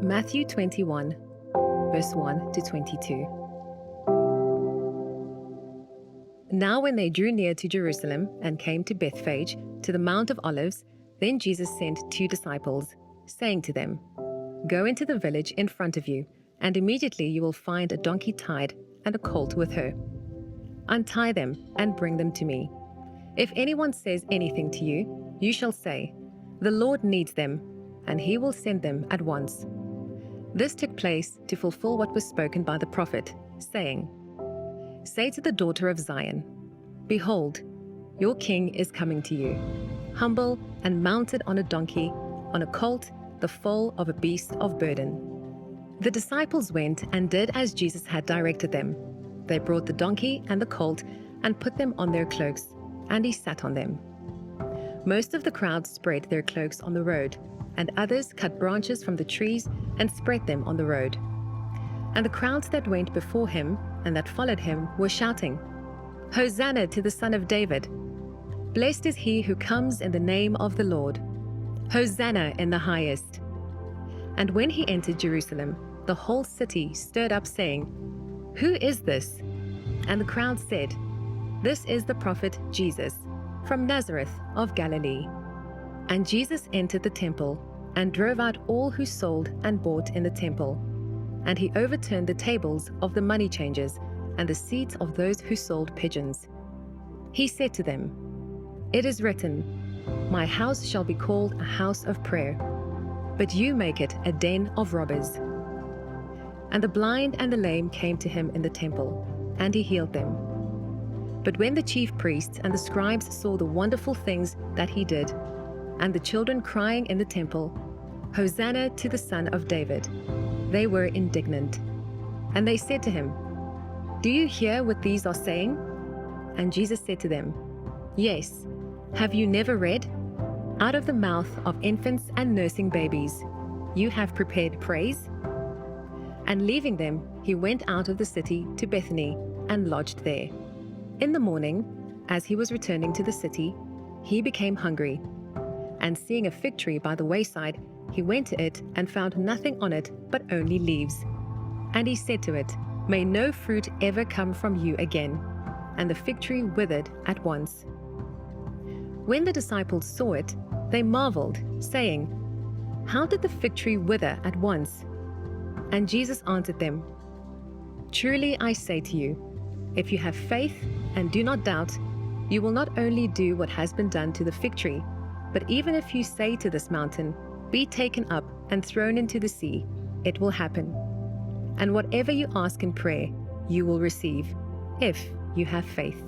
Matthew 21, verse 1 to 22. Now when they drew near to Jerusalem and came to Bethphage, to the Mount of Olives, then Jesus sent 2 disciples, saying to them, Go into the village in front of you, and immediately you will find a donkey tied and a colt with her. Untie them and bring them to me. If anyone says anything to you, you shall say, The Lord needs them, and he will send them at once. This took place to fulfill what was spoken by the prophet, saying, Say to the daughter of Zion, Behold, your king is coming to you, humble and mounted on a donkey, on a colt, the foal of a beast of burden. The disciples went and did as Jesus had directed them. They brought the donkey and the colt and put them on their cloaks, and he sat on them. Most of the crowd spread their cloaks on the road, and others cut branches from the trees and spread them on the road. And the crowds that went before him and that followed him were shouting, Hosanna to the Son of David! Blessed is he who comes in the name of the Lord! Hosanna in the highest! And when he entered Jerusalem, the whole city stirred up, saying, Who is this? And the crowd said, This is the prophet Jesus, from Nazareth of Galilee. And Jesus entered the temple, and drove out all who sold and bought in the temple. And he overturned the tables of the money changers and the seats of those who sold pigeons. He said to them, It is written, My house shall be called a house of prayer, but you make it a den of robbers. And the blind and the lame came to him in the temple, and he healed them. But when the chief priests and the scribes saw the wonderful things that he did, and the children crying in the temple, Hosanna to the Son of David, they were indignant. And they said to him, Do you hear what these are saying? And Jesus said to them, Yes. Have you never read? Out of the mouth of infants and nursing babies, you have prepared praise? And leaving them, he went out of the city to Bethany and lodged there. In the morning, as he was returning to the city, he became hungry. And seeing a fig tree by the wayside, he went to it and found nothing on it but only leaves. And he said to it, May no fruit ever come from you again. And the fig tree withered at once. When the disciples saw it, they marveled, saying, How did the fig tree wither at once? And Jesus answered them, Truly I say to you, if you have faith and do not doubt, you will not only do what has been done to the fig tree, but even if you say to this mountain, Be taken up and thrown into the sea, it will happen. And whatever you ask in prayer, you will receive, if you have faith.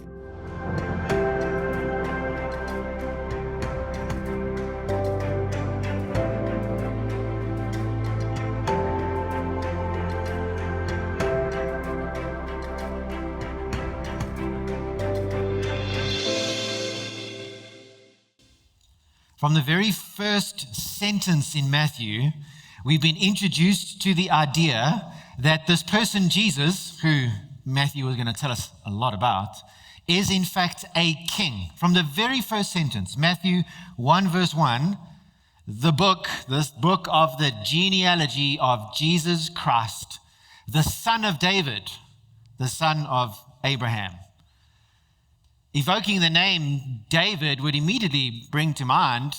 From the very first sentence in Matthew, we've been introduced to the idea that this person, Jesus, who Matthew is going to tell us a lot about, is in fact a king. From the very first sentence, Matthew 1 verse 1, this book of the genealogy of Jesus Christ, the son of David, the son of Abraham. Evoking the name David would immediately bring to mind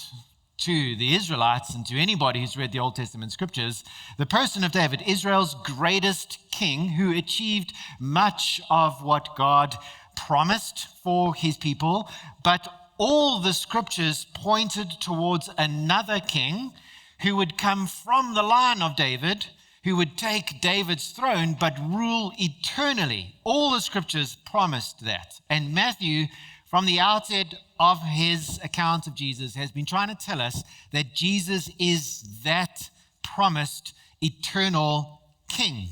to the Israelites and to anybody who's read the Old Testament scriptures, the person of David, Israel's greatest king, who achieved much of what God promised for his people. But all the scriptures pointed towards another king who would come from the line of David, who would take David's throne but rule eternally. All the scriptures promised that. And Matthew, from the outset of his account of Jesus, has been trying to tell us that Jesus is that promised eternal king.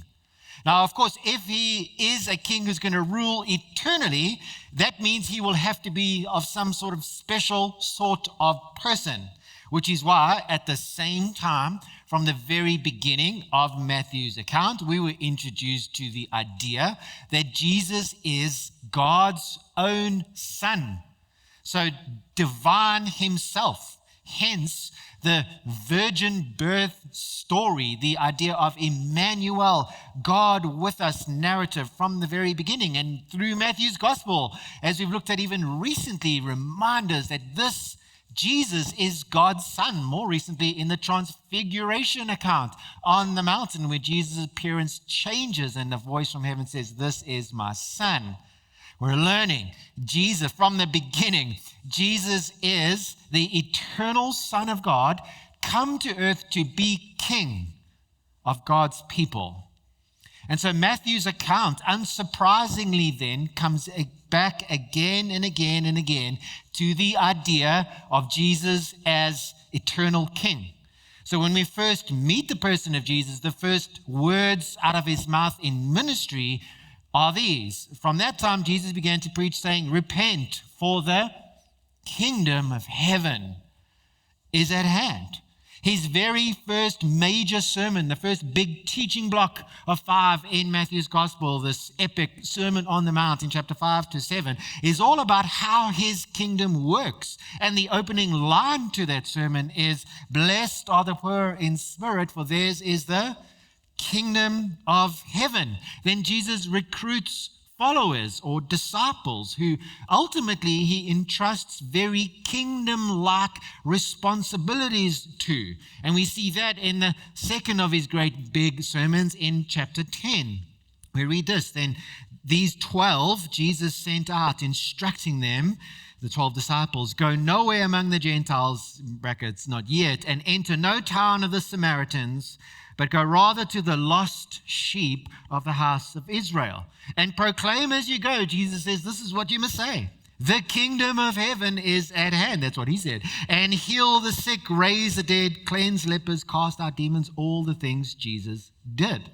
Now, of course, if he is a king who's going to rule eternally, that means he will have to be of some sort of special sort of person, which is why at the same time, from the very beginning of Matthew's account, we were introduced to the idea that Jesus is God's own son. So divine himself. Hence, the virgin birth story, the idea of Emmanuel, God with us narrative from the very beginning. And through Matthew's gospel, as we've looked at even recently, remind us that this Jesus is God's Son, more recently in the Transfiguration account on the mountain where Jesus' appearance changes and the voice from heaven says, "This is my Son." We're learning Jesus from the beginning. Jesus is the eternal Son of God, come to earth to be King of God's people. And so Matthew's account, unsurprisingly then, comes back again and again and again to the idea of Jesus as eternal King. So when we first meet the person of Jesus, the first words out of his mouth in ministry are these. From that time, Jesus began to preach, saying, "Repent, for the kingdom of heaven is at hand." His very first major sermon, the first big teaching block of 5 in Matthew's gospel, this epic Sermon on the Mount in chapter 5 to 7, is all about how his kingdom works. And the opening line to that sermon is, "Blessed are the poor in spirit, for theirs is the kingdom of heaven." Then Jesus recruits followers or disciples who ultimately he entrusts very kingdom-like responsibilities to. And we see that in the second of his great big sermons in chapter 10. We read this, "Then these 12 Jesus sent out, instructing them," the 12 disciples, "Go nowhere among the Gentiles," brackets, "not yet, and enter no town of the Samaritans, but go rather to the lost sheep of the house of Israel. And proclaim as you go," Jesus says, "this is what you must say. The kingdom of heaven is at hand." That's what he said. "And heal the sick, raise the dead, cleanse lepers, cast out demons," all the things Jesus did.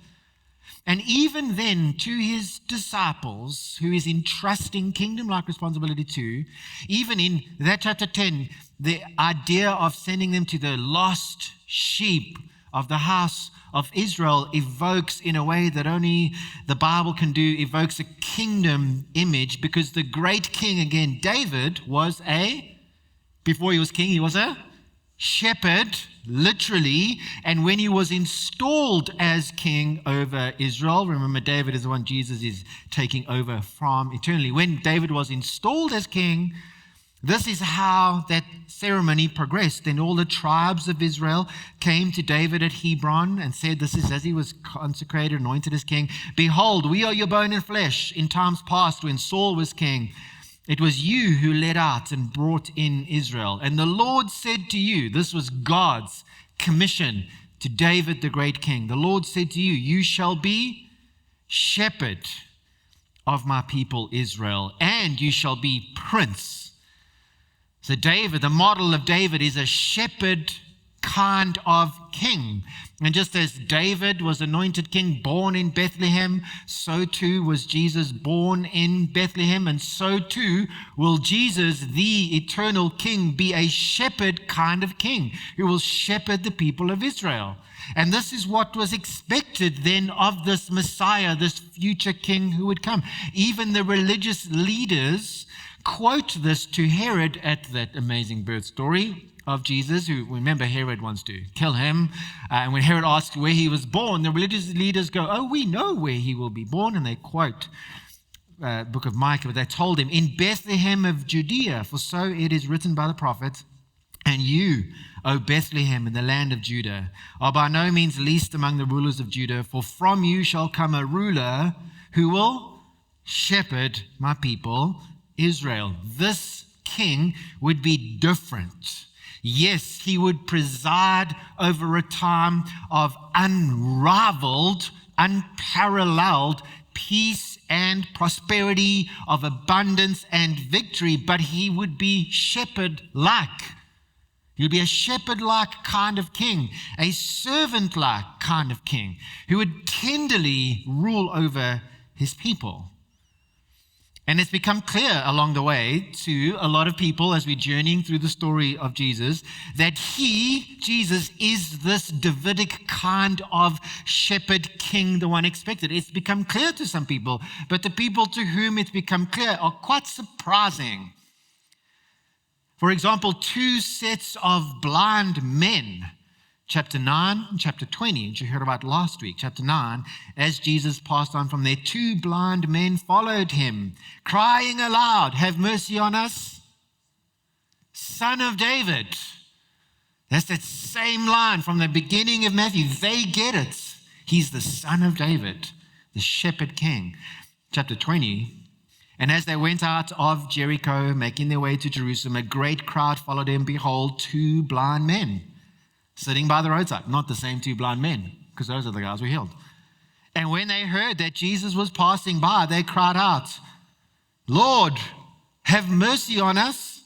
And even then, to his disciples, who is entrusting kingdom-like responsibility to, even in that chapter 10, the idea of sending them to the lost sheep of the house of Israel evokes, in a way that only the Bible can do, evokes a kingdom image, because the great king, again, David, before he was king, he was a shepherd, literally, and when he was installed as king over Israel, remember David is the one Jesus is taking over from eternally. When David was installed as king, this is how that ceremony progressed. And all the tribes of Israel came to David at Hebron and said, this is as he was consecrated, anointed as king, "Behold, we are your bone and flesh. In times past, when Saul was king, it was you who led out and brought in Israel. And the Lord said to you," this was God's commission to David, the great king, "the Lord said to you, you shall be shepherd of my people Israel, and you shall be prince." So David, the model of David, is a shepherd kind of king. And just as David was anointed king, born in Bethlehem, so too was Jesus born in Bethlehem, and so too will Jesus, the eternal king, be a shepherd kind of king who will shepherd the people of Israel. And this is what was expected then of this Messiah, this future king who would come. Even the religious leaders quote this to Herod at that amazing birth story of Jesus, who, remember, Herod wants to kill him. And when Herod asks where he was born, the religious leaders go, "Oh, we know where he will be born." And they quote book of Micah, but they told him, "In Bethlehem of Judea, for so it is written by the prophet, and you, O Bethlehem, in the land of Judah, are by no means least among the rulers of Judah, for from you shall come a ruler who will shepherd my people Israel." This king would be different. Yes, he would preside over a time of unrivaled, unparalleled peace and prosperity, of abundance and victory, but he would be shepherd-like. He would be a shepherd-like kind of king, a servant-like kind of king, who would tenderly rule over his people. And it's become clear along the way to a lot of people as we're journeying through the story of Jesus that Jesus, is this Davidic kind of shepherd king, the one expected. It's become clear to some people, but the people to whom it's become clear are quite surprising. For example, two sets of blind men. Chapter 9 and chapter 20, which you heard about last week. Chapter 9, as Jesus passed on from there, two blind men followed him, crying aloud, "Have mercy on us, Son of David." That's that same line from the beginning of Matthew. They get it. He's the Son of David, the shepherd king. Chapter 20, and as they went out of Jericho, making their way to Jerusalem, a great crowd followed him. Behold, two blind men sitting by the roadside. Not the same two blind men, because those are the guys who were healed. And when they heard that Jesus was passing by, they cried out, "Lord, have mercy on us,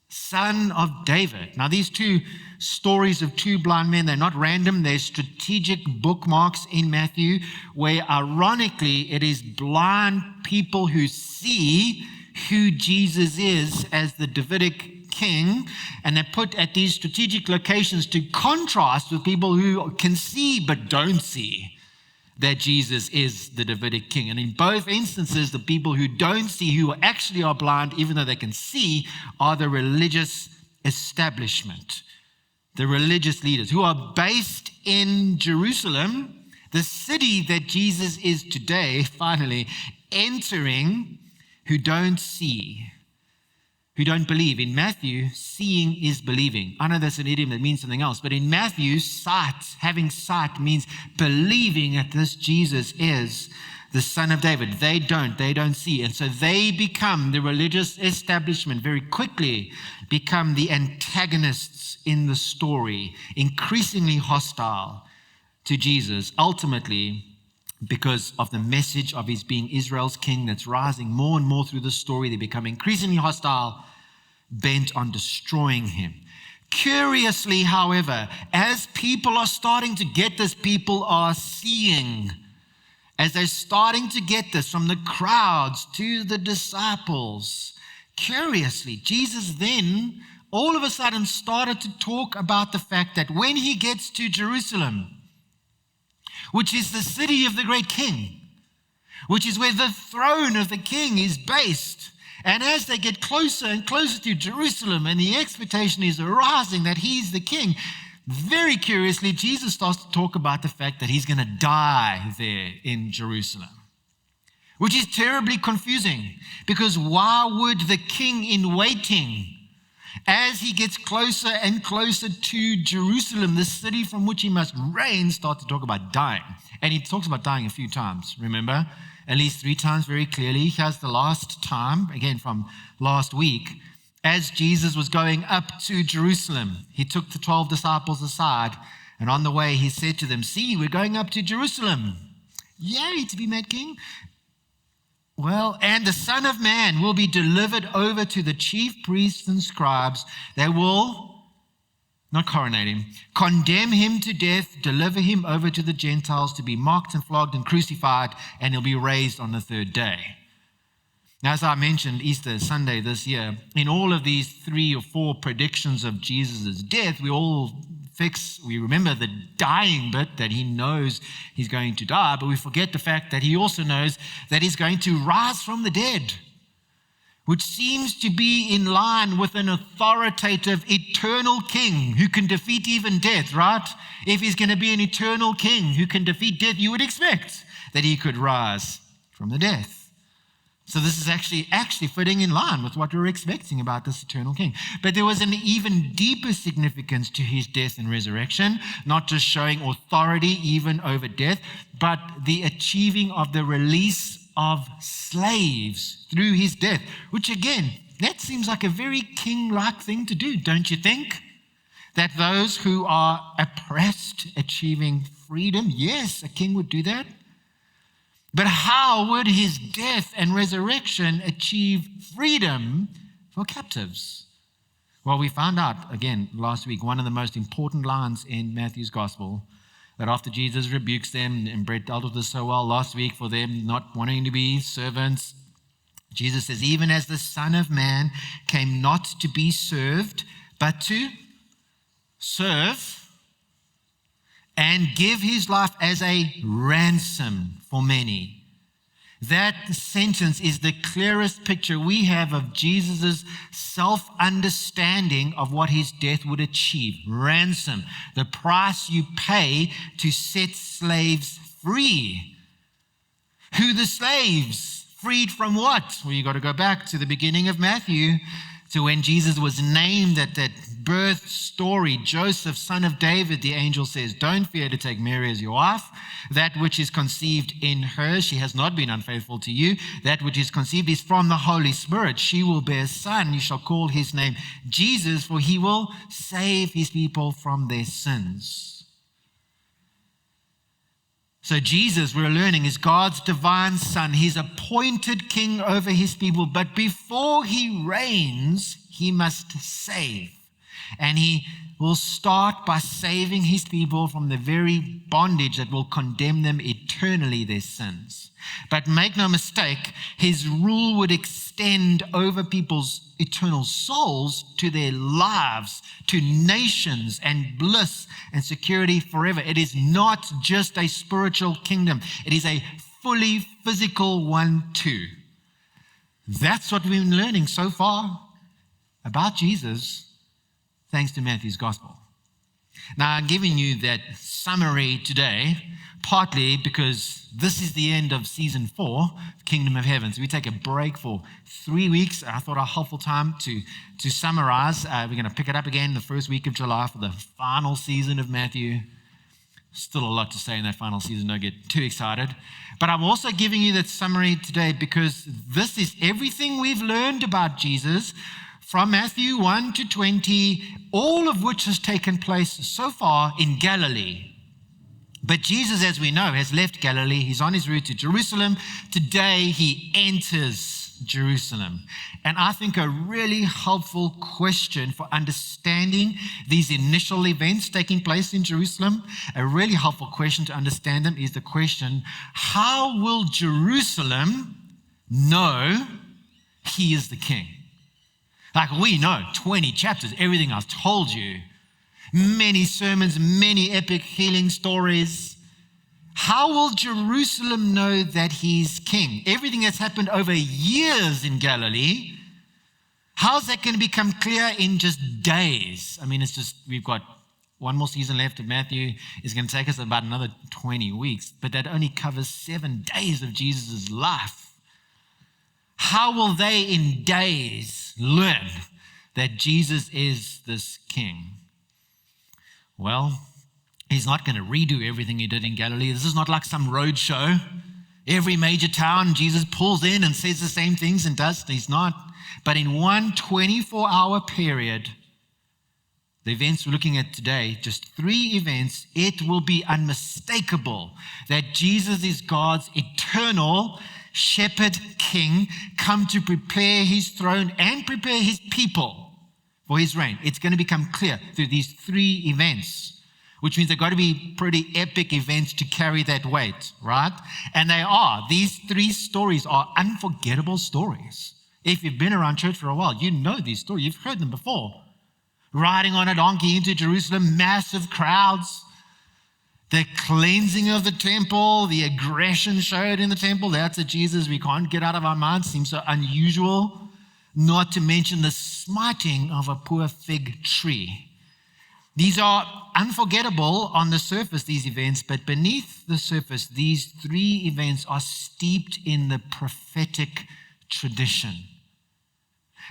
Son of David." Now, these two stories of two blind men, they're not random. They're strategic bookmarks in Matthew, where ironically it is blind people who see who Jesus is as the Davidic king, and they're put at these strategic locations to contrast with people who can see but don't see that Jesus is the Davidic king. And in both instances, the people who don't see, who actually are blind, even though they can see, are the religious establishment, the religious leaders who are based in Jerusalem, the city that Jesus is today finally entering, who don't see, who don't believe. In Matthew, seeing is believing. I know that's an idiom that means something else, but in Matthew, having sight means believing that this Jesus is the Son of David. They don't see. And so they become, the religious establishment very quickly become the antagonists in the story, increasingly hostile to Jesus, ultimately because of the message of his being Israel's king that's rising more and more through the story. They become increasingly hostile, bent on destroying him. Curiously, however, as people are starting to get this, people are seeing, as they're starting to get this from the crowds to the disciples. Curiously, Jesus then all of a sudden started to talk about the fact that when he gets to Jerusalem, which is the city of the great king, which is where the throne of the king is based, and as they get closer and closer to Jerusalem and the expectation is arising that he's the king, very curiously, Jesus starts to talk about the fact that he's going to die there in Jerusalem, which is terribly confusing, because why would the king in waiting, as he gets closer and closer to Jerusalem, the city from which he must reign, start to talk about dying? And he talks about dying a few times, remember? At least 3 times very clearly. Here's the last time, again from last week. As Jesus was going up to Jerusalem, he took the 12 disciples aside, and on the way he said to them, "See, we're going up to Jerusalem. Yay, to be made king. Well, and the Son of Man will be delivered over to the chief priests and scribes. They will," not coronate him, "condemn him to death, deliver him over to the Gentiles to be mocked and flogged and crucified, and he'll be raised on the 3rd day." Now, as I mentioned, Easter Sunday this year, in all of these 3 or 4 predictions of Jesus' death, we remember the dying bit, that he knows he's going to die, but we forget the fact that he also knows that he's going to rise from the dead, which seems to be in line with an authoritative, eternal king who can defeat even death, right? If he's going to be an eternal king who can defeat death, you would expect that he could rise from the dead. So this is actually fitting in line with what we were expecting about this eternal king. But there was an even deeper significance to his death and resurrection, not just showing authority even over death, but the achieving of the release of slaves through his death, which again, that seems like a very king-like thing to do, don't you think? That those who are oppressed achieving freedom, yes, a king would do that. But how would his death and resurrection achieve freedom for captives? Well, we found out, again, last week, one of the most important lines in Matthew's gospel, that after Jesus rebukes them, and Brett dealt with this so well last week, for them not wanting to be servants, Jesus says, "Even as the Son of Man came not to be served, but to serve and give his life as a ransom for many." That sentence is the clearest picture we have of Jesus' self-understanding of what his death would achieve. Ransom, the price you pay to set slaves free. Who the slaves? Freed from what? Well, you got to go back to the beginning of Matthew, to when Jesus was named at that birth story. Joseph, son of David, the angel says, don't fear to take Mary as your wife. That which is conceived in her, she has not been unfaithful to you. That which is conceived is from the Holy Spirit. She will bear a son. You shall call his name Jesus, for he will save his people from their sins. So Jesus, we're learning, is God's divine son. He's appointed king over his people. But before he reigns, he must save. And he will start by saving his people from the very bondage that will condemn them eternally, their sins. But make no mistake, his rule would extend over people's eternal souls to their lives, to nations and bliss and security forever. It is not just a spiritual kingdom. It is a fully physical one too. That's what we've been learning so far about Jesus, thanks to Matthew's gospel. Now, I'm giving you that summary today, partly because this is the end of season 4, Kingdom of Heaven. So we take a break for 3 weeks. I thought a helpful time to summarize. We're going to pick it up again the first week of July for the final season of Matthew. Still a lot to say in that final season. Don't get too excited. But I'm also giving you that summary today because this is everything we've learned about Jesus from Matthew 1 to 20, all of which has taken place so far in Galilee. But Jesus, as we know, has left Galilee. He's on his route to Jerusalem. Today, he enters Jerusalem. And I think a really helpful question for understanding these initial events taking place in Jerusalem, a really helpful question to understand them is the question, how will Jerusalem know he is the king? Like we know, 20 chapters, everything I've told you, many sermons, many epic healing stories. How will Jerusalem know that he's king? Everything that's happened over years in Galilee, how's that going to become clear in just days? I mean, it's just, we've got one more season left of Matthew. It's going to take us about another 20 weeks, but that only covers 7 days of Jesus' life. How will they in days learn that Jesus is this king? Well, he's not going to redo everything he did in Galilee. This is not like some road show. Every major town, Jesus pulls in and says the same things and does. He's not. But in one 24-hour period, the events we're looking at today, just 3 events, it will be unmistakable that Jesus is God's eternal shepherd king, come to prepare his throne and prepare his people for his reign. It's going to become clear through these 3 events, which means they've got to be pretty epic events to carry that weight, right? And they are. These 3 stories are unforgettable stories. If you've been around church for a while, you know these stories. You've heard them before. Riding on a donkey into Jerusalem, massive crowds, the cleansing of the temple, the aggression showed in the temple. That's a Jesus we can't get out of our minds. Seems so unusual. Not to mention the smiting of a poor fig tree. These are unforgettable on the surface, these events, but beneath the surface, these 3 events are steeped in the prophetic tradition.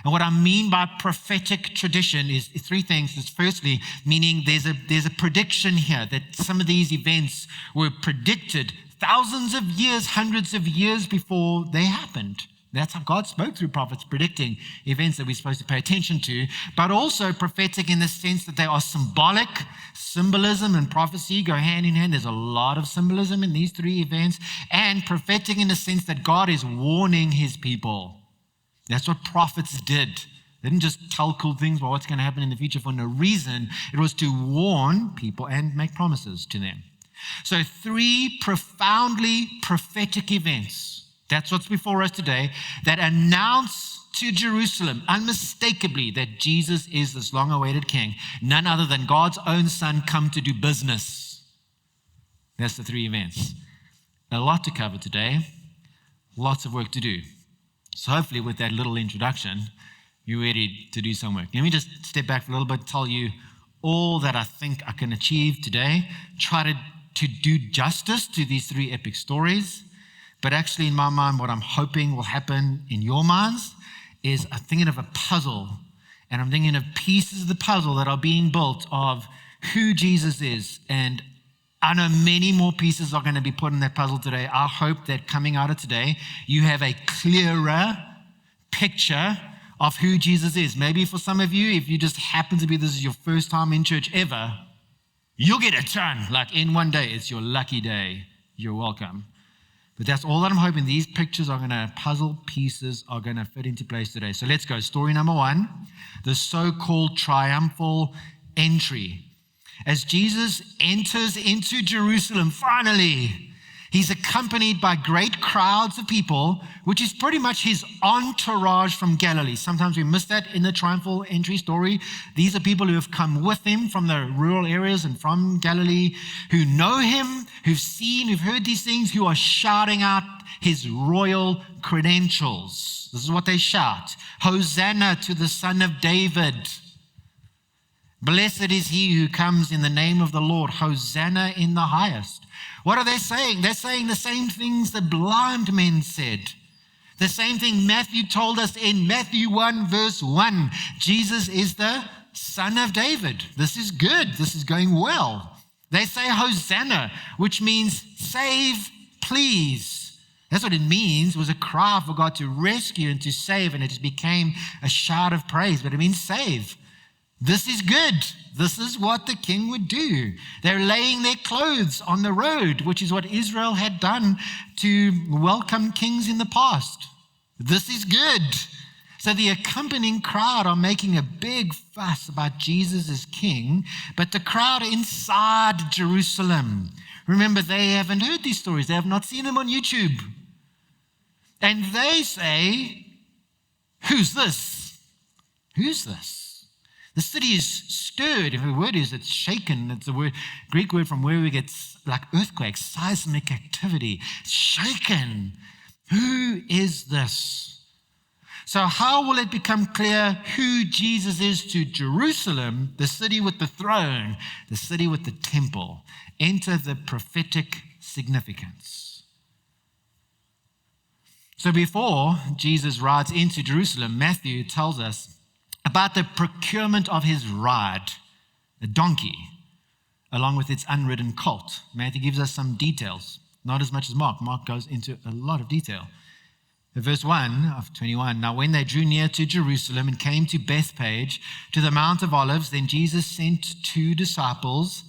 And what I mean by prophetic tradition is 3 things. It's firstly, meaning there's a prediction here that some of these events were predicted thousands of years, hundreds of years before they happened. That's how God spoke through prophets, predicting events that we're supposed to pay attention to, but also prophetic in the sense that they are symbolic. Symbolism and prophecy go hand in hand. There's a lot of symbolism in these 3 events, and prophetic in the sense that God is warning his people. That's what prophets did. They didn't just tell cool things about what's going to happen in the future for no reason. It was to warn people and make promises to them. So 3 profoundly prophetic events. That's what's before us today, that announce to Jerusalem unmistakably that Jesus is this long-awaited king, none other than God's own son come to do business. That's the 3 events. A lot to cover today. lots of work to do. So hopefully with that little introduction, you're ready to do some work. Let me just step back for a little bit, tell you all that I think I can achieve today, try to do justice to these three epic stories. But actually in my mind, what I'm hoping will happen in your minds is I'm thinking of a puzzle, and I'm thinking of pieces of the puzzle that are being built of who Jesus is. And I know many more pieces are going to be put in that puzzle today. I hope that coming out of today, you have a clearer picture of who Jesus is. Maybe for some of you, if you just happen to be, this is your first time in church ever, you'll get a ton. Like in one day, it's your lucky day. You're welcome. But that's all that I'm hoping. These pictures are going to, puzzle pieces are going to fit into place today. So let's go. Story number one, the so-called triumphal entry. As Jesus enters into Jerusalem, finally, he's accompanied by great crowds of people, which is pretty much his entourage from Galilee. Sometimes we miss that in the triumphal entry story. These are people who have come with him from the rural areas and from Galilee, who know him, who've seen, who've heard these things, who are shouting out his royal credentials. This is what they shout. Hosanna to the Son of David. Blessed is he who comes in the name of the Lord. Hosanna in the highest. What are they saying? They're saying the same things the blind men said. The same thing Matthew told us in Matthew 1 verse 1. Jesus is the Son of David. This is good. This is going well. They say Hosanna, which means save, please. That's what it means. It was a cry for God to rescue and to save, and it just became a shout of praise, but it means save. This is good. This is what the king would do. They're laying their clothes on the road, which is what Israel had done to welcome kings in the past. This is good. So the accompanying crowd are making a big fuss about Jesus as king, but the crowd inside Jerusalem, remember, they haven't heard these stories. They have not seen them on YouTube. And they say, who's this? Who's this? The city is stirred. If the word is, it's shaken. It's a word, Greek word from where we get like earthquakes, seismic activity. It's shaken. Who is this? So how will it become clear who Jesus is to Jerusalem, the city with the throne, the city with the temple? Enter the prophetic significance. So before Jesus rides into Jerusalem, Matthew tells us about the procurement of his ride, a donkey, along with its unridden colt. Matthew gives us some details, not as much as Mark. Mark goes into a lot of detail. Verse 1 of 21, now when they drew near to Jerusalem and came to Bethphage, to the Mount of Olives, then Jesus sent 2 disciples,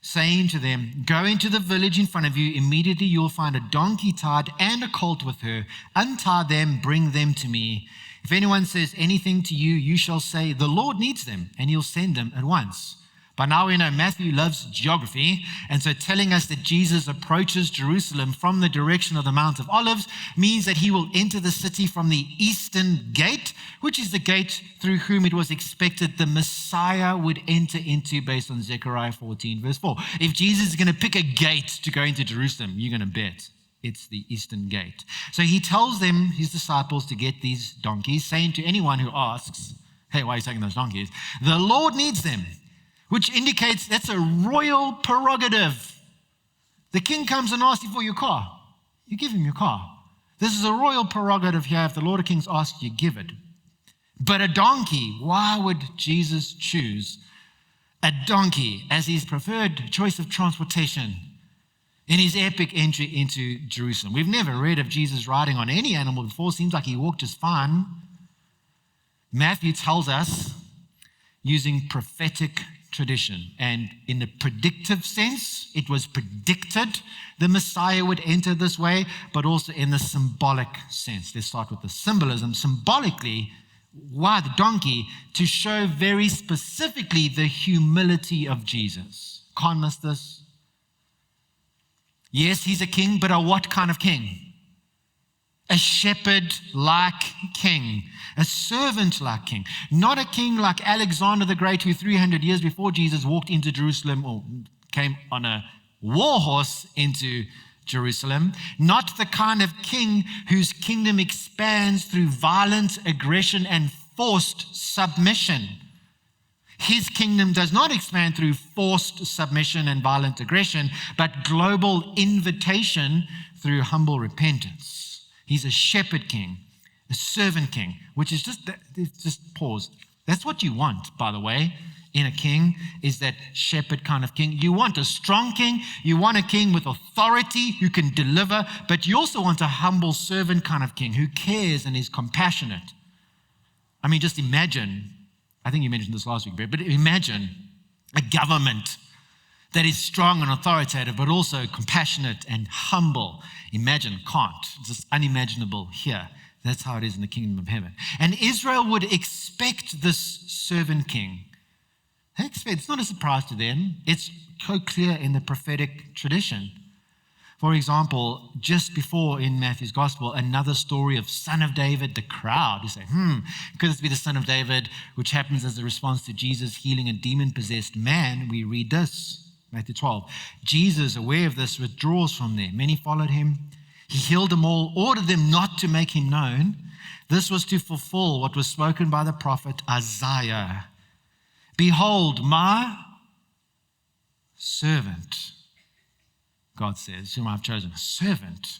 saying to them, go into the village in front of you. Immediately you will find a donkey tied and a colt with her. Untie them, bring them to me. If anyone says anything to you, you shall say, the Lord needs them, and he'll send them at once. By now we know Matthew loves geography, and so telling us that Jesus approaches Jerusalem from the direction of the Mount of Olives means that he will enter the city from the eastern gate, which is the gate through whom it was expected the Messiah would enter into based on Zechariah 14 verse 4. If Jesus is going to pick a gate to go into Jerusalem, you're going to bet it's the eastern gate. So he tells them, his disciples, to get these donkeys, saying to anyone who asks, hey, why are you taking those donkeys? The Lord needs them. Which indicates that's a royal prerogative. The king comes and asks you for your car. You give him your car. This is a royal prerogative here. If the Lord of Kings asks you, give it. But a donkey, why would Jesus choose a donkey as his preferred choice of transportation in his epic entry into Jerusalem? We've never read of Jesus riding on any animal before. Seems like he walked just fine. Matthew tells us using prophetic tradition. And in the predictive sense, it was predicted the Messiah would enter this way, but also in the symbolic sense. Let's start with the symbolism. Symbolically, why the donkey? To show very specifically the humility of Jesus. Can't miss this. Yes, he's a king, but a what kind of king? A shepherd-like king, a servant-like king, not a king like Alexander the Great, who 300 years before Jesus walked into Jerusalem or came on a war horse into Jerusalem, not the kind of king whose kingdom expands through violent aggression and forced submission. His kingdom does not expand through forced submission and violent aggression, but global invitation through humble repentance. He's a shepherd king, a servant king, which is just pause. That's what you want, by the way, in a king, is that shepherd kind of king. You want a strong king, you want a king with authority who can deliver, but you also want a humble servant kind of king who cares and is compassionate. I mean, just imagine, I think you mentioned this last week, but imagine a government that is strong and authoritative, but also compassionate and humble. Imagine, can't. It's just unimaginable here. That's how it is in the kingdom of heaven. And Israel would expect this servant king. It's not a surprise to them. It's so clear in the prophetic tradition. For example, just before in Matthew's gospel, another story of son of David, the crowd. You say, could this be the son of David, which happens as a response to Jesus healing a demon-possessed man? We read this, Matthew 12. Jesus, aware of this, withdraws from there. Many followed him. He healed them all, ordered them not to make him known. This was to fulfill what was spoken by the prophet Isaiah. Behold, my servant, God says, whom I've chosen, a servant,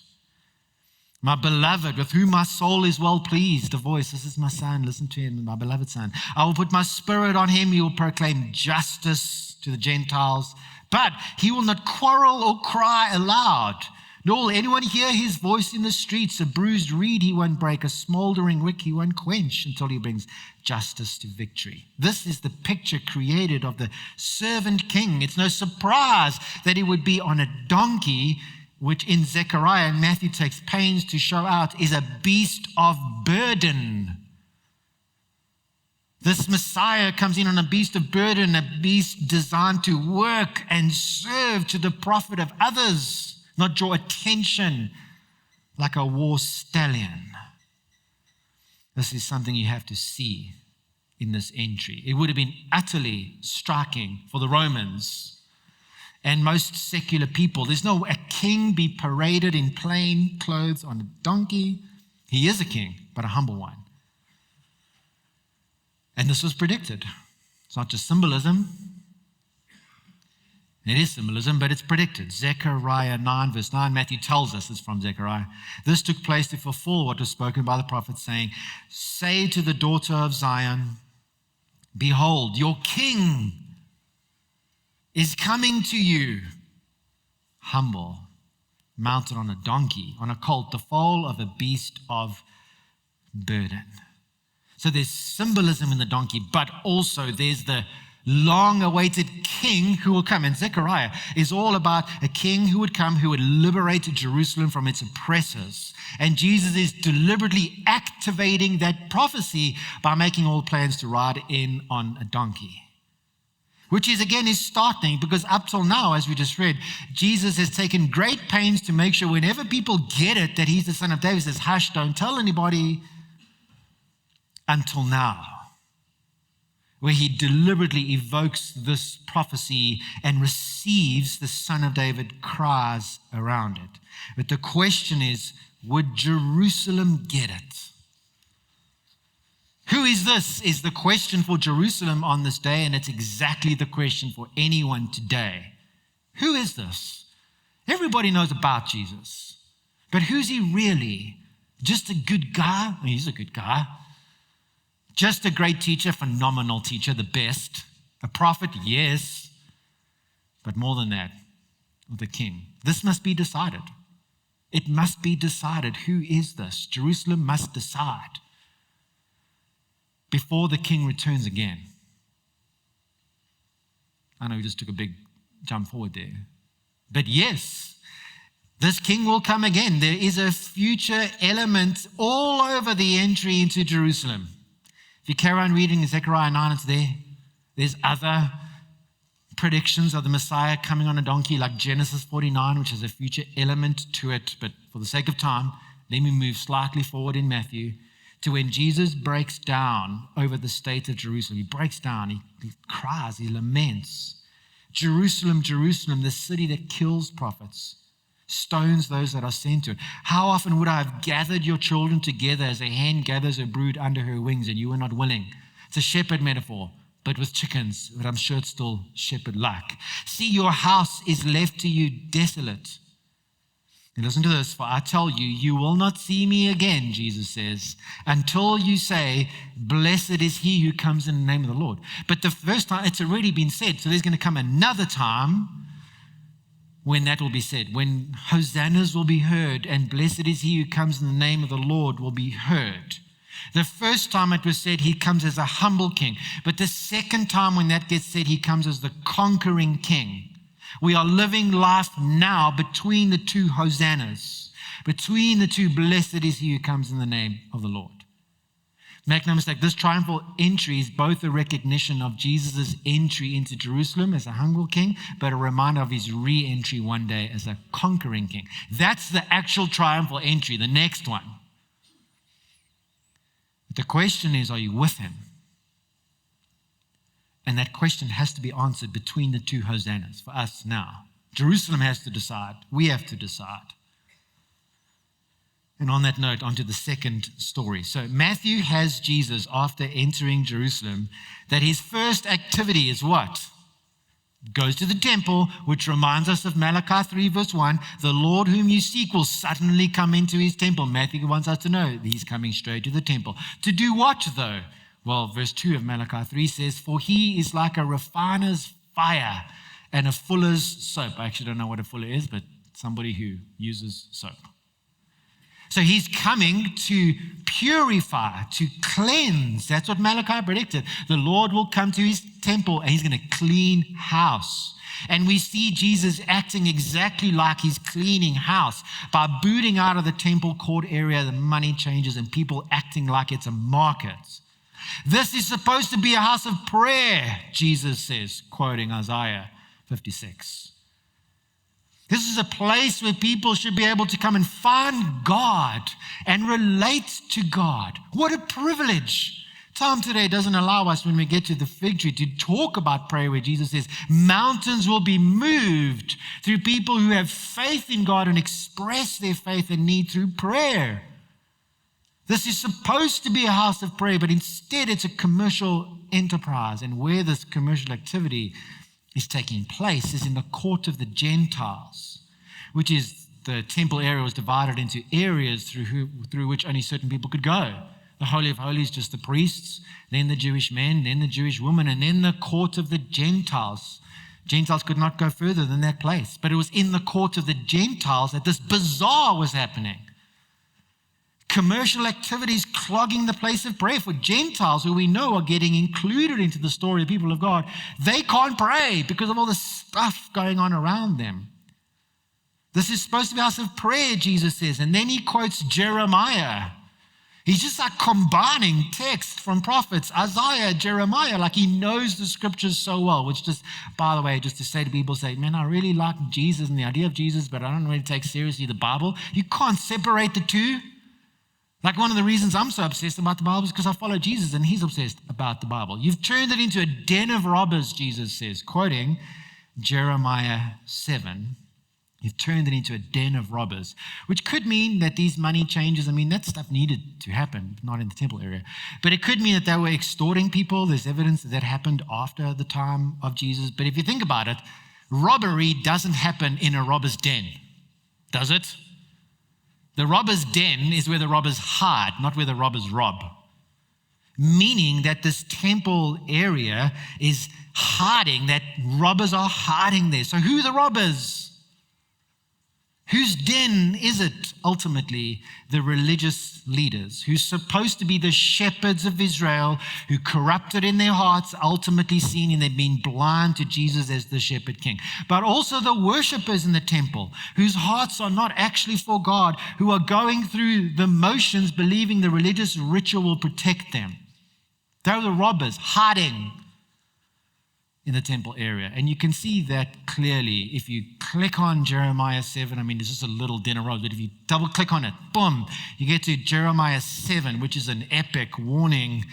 my beloved, with whom my soul is well pleased. A voice, this is my son, listen to him, my beloved son. I will put my spirit on him, he will proclaim justice to the Gentiles, but he will not quarrel or cry aloud. Nor will anyone hear his voice in the streets. A bruised reed he won't break, a smoldering wick he won't quench until he brings justice to victory. This is the picture created of the servant king. It's no surprise that he would be on a donkey, which in Zechariah and Matthew takes pains to show out is a beast of burden. This Messiah comes in on a beast of burden, a beast designed to work and serve to the profit of others, not draw attention like a war stallion. This is something you have to see in this entry. It would have been utterly striking for the Romans and most secular people. There's no a king be paraded in plain clothes on a donkey. He is a king, but a humble one. And this was predicted. It's not just symbolism. It is symbolism, but it's predicted. Zechariah 9, verse 9, Matthew tells us it's from Zechariah. This took place to fulfill what was spoken by the prophet, saying, say to the daughter of Zion, behold, your king is coming to you, humble, mounted on a donkey, on a colt, the foal of a beast of burden. So there's symbolism in the donkey, but also there's the long-awaited king who will come. And Zechariah is all about a king who would come, who would liberate Jerusalem from its oppressors. And Jesus is deliberately activating that prophecy by making all plans to ride in on a donkey. Which is, again, is startling because up till now, as we just read, Jesus has taken great pains to make sure whenever people get it that he's the son of David, he says, hush, don't tell anybody until now, where he deliberately evokes this prophecy and receives the Son of David cries around it. But the question is, would Jerusalem get it? Who is this? Is the question for Jerusalem on this day, and it's exactly the question for anyone today. Who is this? Everybody knows about Jesus, but who's he really? Just a good guy? Well, he's a good guy. Just a great teacher, phenomenal teacher, the best. A prophet, yes. But more than that, the king. This must be decided. It must be decided. Who is this? Jerusalem must decide before the king returns again. I know we just took a big jump forward there. But yes, this king will come again. There is a future element all over the entry into Jerusalem. If you carry on reading Zechariah 9, it's there. There's other predictions of the Messiah coming on a donkey, like Genesis 49, which has a future element to it. But for the sake of time, let me move slightly forward in Matthew to when Jesus breaks down over the state of Jerusalem. He breaks down, he cries, he laments. Jerusalem, Jerusalem, the city that kills prophets stones those that are sent to it. How often would I have gathered your children together as a hen gathers her brood under her wings, and you were not willing? It's a shepherd metaphor, but with chickens, but I'm sure it's still shepherd-like. See, your house is left to you desolate. And listen to this, for I tell you, you will not see me again, Jesus says, until you say, blessed is he who comes in the name of the Lord. But the first time, it's already been said, so there's going to come another time when that will be said, when hosannas will be heard, and blessed is he who comes in the name of the Lord will be heard. The first time it was said, he comes as a humble king. But the second time when that gets said, he comes as the conquering king. We are living life now between the two hosannas, between the two blessed is he who comes in the name of the Lord. Make no mistake, this triumphal entry is both a recognition of Jesus' entry into Jerusalem as a humble king, but a reminder of his re-entry one day as a conquering king. That's the actual triumphal entry, the next one. But the question is, are you with him? And that question has to be answered between the two hosannas for us now. Jerusalem has to decide. We have to decide. And on that note, onto the second story. So Matthew has Jesus, after entering Jerusalem, that his first activity is what? Goes to the temple, which reminds us of Malachi 3 verse 1. The Lord whom you seek will suddenly come into his temple. Matthew wants us to know he's coming straight to the temple. To do what though? Well, verse 2 of Malachi 3 says, for he is like a refiner's fire and a fuller's soap. I actually don't know what a fuller is, but somebody who uses soap. So he's coming to purify, to cleanse. That's what Malachi predicted. The Lord will come to his temple and he's going to clean house. And we see Jesus acting exactly like he's cleaning house by booting out of the temple court area the money changers and people acting like it's a market. This is supposed to be a house of prayer, Jesus says, quoting Isaiah 56. This is a place where people should be able to come and find God and relate to God. What a privilege. Time today doesn't allow us, when we get to the fig tree, to talk about prayer, where Jesus says mountains will be moved through people who have faith in God and express their faith and need through prayer. This is supposed to be a house of prayer, but instead it's a commercial enterprise. And where this commercial activity is taking place is in the court of the Gentiles, which is the temple area was divided into areas through which only certain people could go. The Holy of Holies, just the priests, then the Jewish men, then the Jewish women, and then the court of the Gentiles. Gentiles could not go further than that place. But it was in the court of the Gentiles that this bazaar was happening. Commercial activities clogging the place of prayer for Gentiles, who we know are getting included into the story of people of God. They can't pray because of all the stuff going on around them. This is supposed to be a house of prayer, Jesus says. And then he quotes Jeremiah. He's just like combining text from prophets, Isaiah, Jeremiah, like he knows the scriptures so well, which just, by the way, just to say to people, say, man, I really like Jesus and the idea of Jesus, but I don't really take seriously the Bible. You can't separate the two. Like one of the reasons I'm so obsessed about the Bible is because I follow Jesus and he's obsessed about the Bible. You've turned it into a den of robbers, Jesus says, quoting Jeremiah 7. You've turned it into a den of robbers, which could mean that these money changes, that stuff needed to happen, not in the temple area. But it could mean that they were extorting people. There's evidence that happened after the time of Jesus. But if you think about it, robbery doesn't happen in a robber's den, does it? The robber's den is where the robbers hide, not where the robbers rob. Meaning that this temple area is hiding, that robbers are hiding there. So who are the robbers? Whose den is it? Ultimately, the religious leaders, who's supposed to be the shepherds of Israel, who corrupted in their hearts, ultimately seen in them being blind to Jesus as the shepherd king. But also the worshipers in the temple, whose hearts are not actually for God, who are going through the motions, believing the religious ritual will protect them. They're the robbers, hiding in the temple area. And you can see that clearly if you click on Jeremiah 7. There's just a little den of robbers, but if you double click on it, boom, you get to Jeremiah 7, which is an epic warning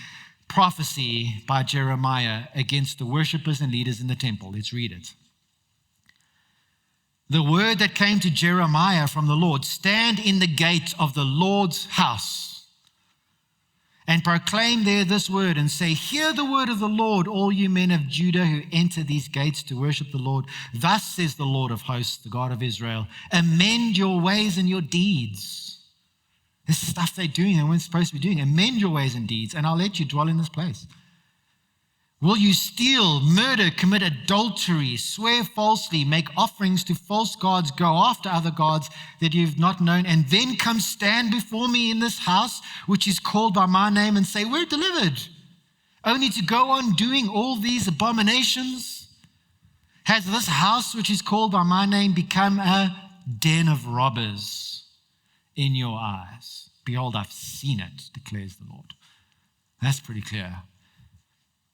prophecy by Jeremiah against the worshipers and leaders in the temple. Let's read it. the word that came to Jeremiah from the Lord, stand in the gate of the Lord's house and proclaim there this word and say, hear the word of the Lord, all you men of Judah who enter these gates to worship the Lord. Thus says the Lord of hosts, the God of Israel, amend your ways and your deeds. This is stuff they're doing and we're supposed to be doing. Amend your ways and deeds, and I'll let you dwell in this place. Will you steal, murder, commit adultery, swear falsely, make offerings to false gods, go after other gods that you've not known, and then come stand before me in this house, which is called by my name, and say, we're delivered, only to go on doing all these abominations? Has this house, which is called by my name, become a den of robbers in your eyes? Behold, I've seen it, declares the Lord. That's pretty clear.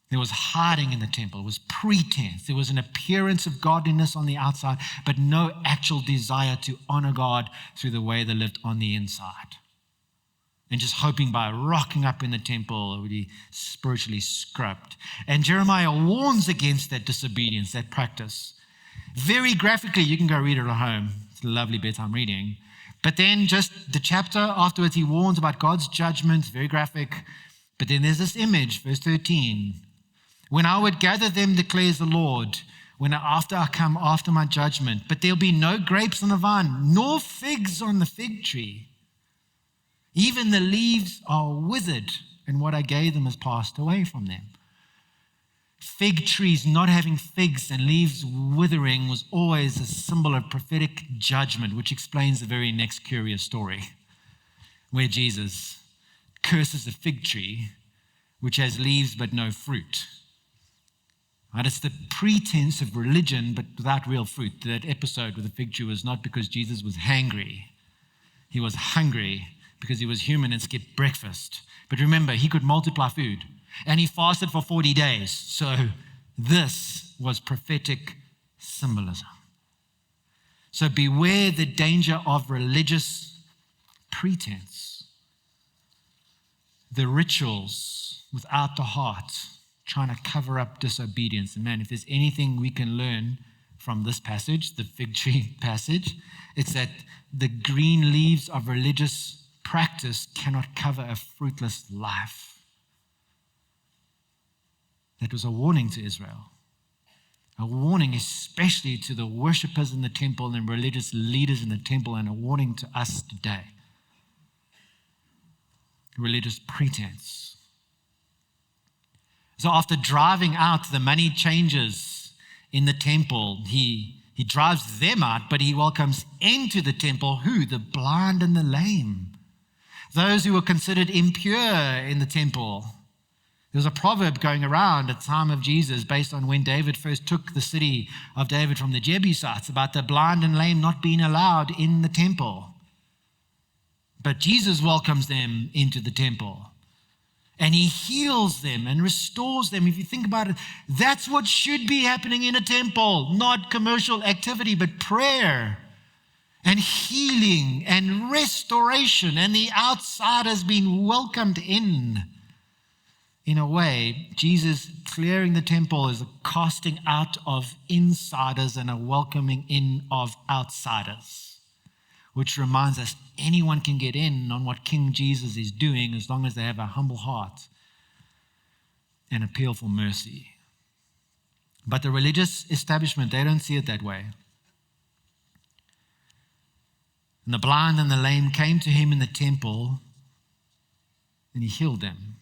There was hiding in the temple. It was pretense. There was an appearance of godliness on the outside, but no actual desire to honor God through the way they lived on the inside. And just hoping by rocking up in the temple, it would be spiritually scrubbed. And Jeremiah warns against that disobedience, that practice. Very graphically, you can go read it at home. It's a lovely bedtime reading. But then just the chapter afterwards, he warns about God's judgment, very graphic. But then there's this image, verse 13. When I would gather them, declares the Lord, after I come after my judgment, but there'll be no grapes on the vine, nor figs on the fig tree. Even the leaves are withered, and what I gave them has passed away from them. Fig trees not having figs and leaves withering was always a symbol of prophetic judgment, which explains the very next curious story, where Jesus curses a fig tree which has leaves but no fruit. Right? It's the pretense of religion, but without real fruit. That episode with the fig tree was not because Jesus was hangry. He was hungry because he was human and skipped breakfast. But remember, he could multiply food, and he fasted for 40 days. So this was prophetic symbolism. So beware the danger of religious pretense. The rituals without the heart, trying to cover up disobedience. And man, if there's anything we can learn from this passage, the fig tree passage, it's that the green leaves of religious practice cannot cover a fruitless life. That was a warning to Israel. A warning especially to the worshippers in the temple and religious leaders in the temple, and a warning to us today. Religious pretense. So after driving out the money changers in the temple, he drives them out, but he welcomes into the temple who? The blind and the lame. Those who were considered impure in the temple. There was a proverb going around at the time of Jesus based on when David first took the city of David from the Jebusites about the blind and lame not being allowed in the temple. But Jesus welcomes them into the temple. And he heals them and restores them. If you think about it, that's what should be happening in a temple. Not commercial activity, but prayer and healing and restoration. And the outsiders being welcomed in. In a way, Jesus clearing the temple is a casting out of insiders and a welcoming in of outsiders. Which reminds us anyone can get in on what King Jesus is doing as long as they have a humble heart and appeal for mercy. But the religious establishment, they don't see it that way. And the blind and the lame came to him in the temple and he healed them.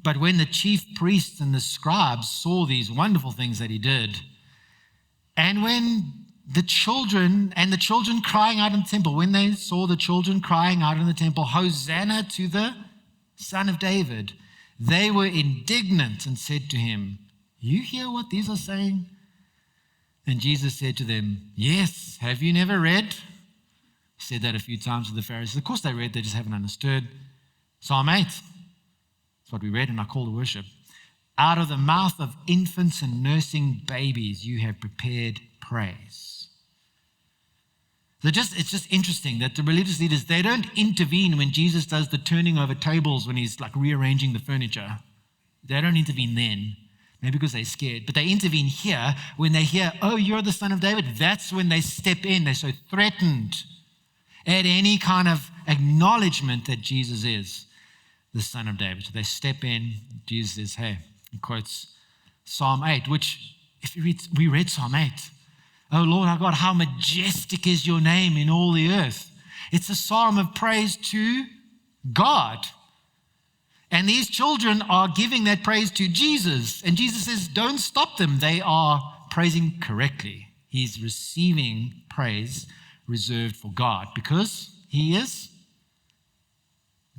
But when the chief priests and the scribes saw these wonderful things that he did, and when the children crying out in the temple, when they saw the children crying out in the temple, Hosanna to the Son of David, they were indignant and said to him, you hear what these are saying? And Jesus said to them, yes, have you never read? He said that a few times to the Pharisees. Of course they read, they just haven't understood. Psalm 8, that's what we read in our call to worship. Out of the mouth of infants and nursing babies you have prepared praise. It's just interesting that the religious leaders, they don't intervene when Jesus does the turning over tables, when he's like rearranging the furniture. They don't intervene then. Maybe because they're scared, but they intervene here when they hear, oh, you're the Son of David. That's when they step in. They're so threatened at any kind of acknowledgement that Jesus is the Son of David. So they step in. Jesus says, hey, he quotes Psalm 8, which if you read, we read Psalm 8. Oh, Lord our God, how majestic is your name in all the earth. It's a psalm of praise to God. And these children are giving that praise to Jesus. And Jesus says, don't stop them. They are praising correctly. He's receiving praise reserved for God because he is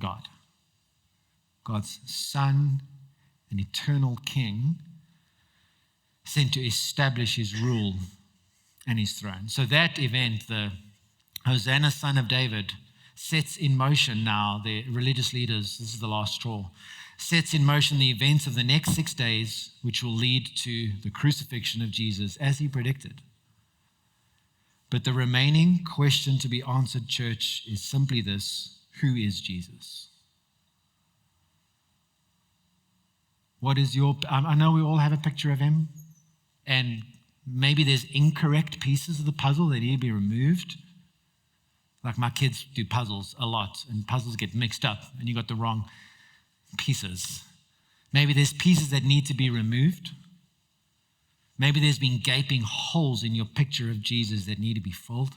God. God's Son, an eternal King, sent to establish his rule and his throne. So that event, the Hosanna, Son of David, sets in motion now, the religious leaders, this is the last straw, sets in motion the events of the next 6 days, which will lead to the crucifixion of Jesus, as he predicted. But the remaining question to be answered, church, is simply this: who is Jesus? What is your, I know we all have a picture of him, and maybe there's incorrect pieces of the puzzle that need to be removed. Like my kids do puzzles a lot, and puzzles get mixed up, and you got the wrong pieces. Maybe there's pieces that need to be removed. Maybe there's been gaping holes in your picture of Jesus that need to be filled.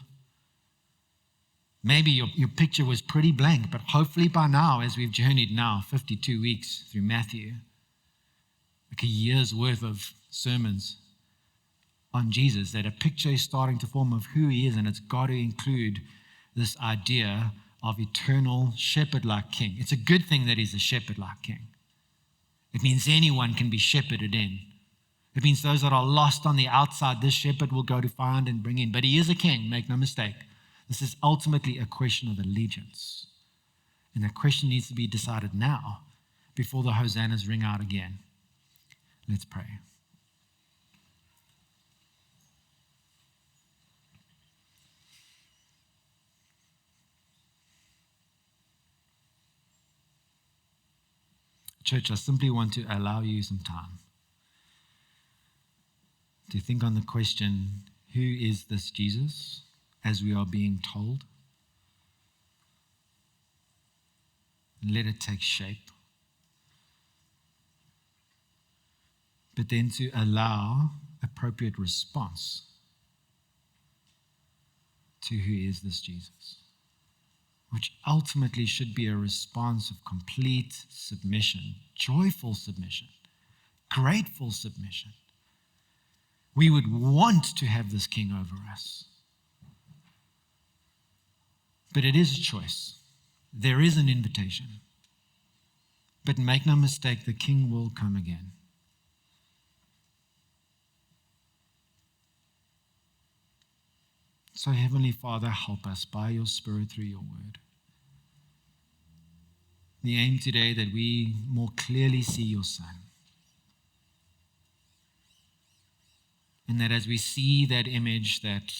Maybe your picture was pretty blank, but hopefully by now, as we've journeyed now 52 weeks through Matthew, like a year's worth of sermons on Jesus, that a picture is starting to form of who he is, and it's got to include this idea of eternal shepherd-like king. It's a good thing that he's a shepherd-like king. It means anyone can be shepherded in. It means those that are lost on the outside, this shepherd will go to find and bring in. But he is a king, make no mistake. This is ultimately a question of allegiance. And that question needs to be decided now before the hosannas ring out again. Let's pray. Church, I simply want to allow you some time to think on the question, who is this Jesus, as we are being told? And let it take shape. But then to allow appropriate response to who is this Jesus, which ultimately should be a response of complete submission, joyful submission, grateful submission. We would want to have this king over us. But it is a choice. There is an invitation. But make no mistake, the king will come again. So, Heavenly Father, help us by your Spirit through your word. The aim today that we more clearly see your Son. And that as we see that image, that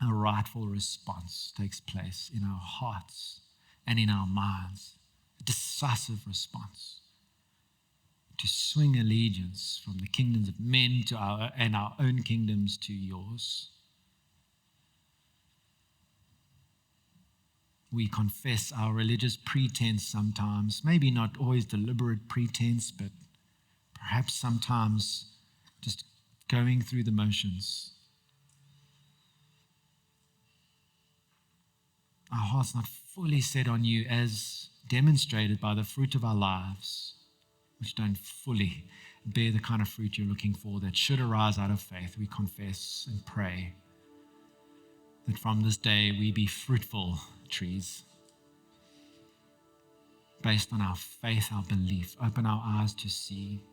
a rightful response takes place in our hearts and in our minds. A decisive response to swing allegiance from the kingdoms of men to our own kingdoms to yours. We confess our religious pretense sometimes, maybe not always deliberate pretense, but perhaps sometimes just going through the motions. Our heart's not fully set on you, as demonstrated by the fruit of our lives, which don't fully bear the kind of fruit you're looking for that should arise out of faith. We confess and pray that from this day we be fruitful trees based on our faith, our belief. Open our eyes to see.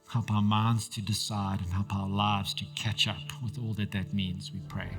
Help our minds to decide, and help our lives to catch up with all that means, we pray.